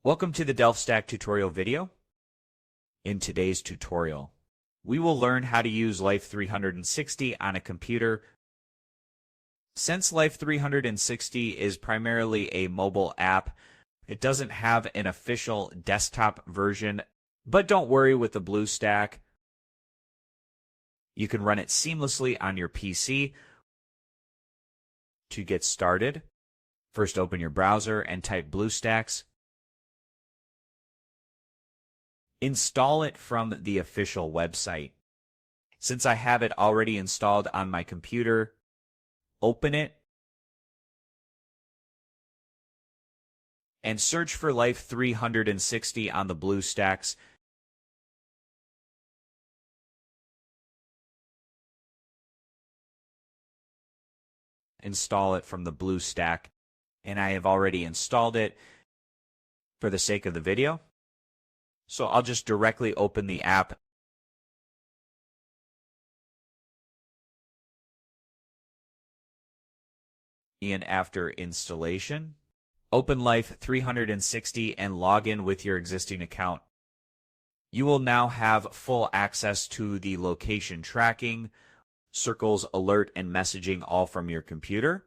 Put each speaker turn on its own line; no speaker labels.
Welcome to the DelftStack tutorial video. In today's tutorial, we will learn how to use Life360 on a computer. Since Life360 is primarily a mobile app, it doesn't have an official desktop version, but don't worry with the Bluestack. You can run it seamlessly on your PC. To get started, first open your browser and type Bluestacks. Install it from the official website. Since I have it already installed on my computer, open it and search for Life360 on the Bluestacks. Install it from the Bluestack, and I have already installed it for the sake of the video. So I'll just directly open the app. And after installation, open Life360 and log in with your existing account. You will now have full access to the location tracking, circles, alert, and messaging all from your computer.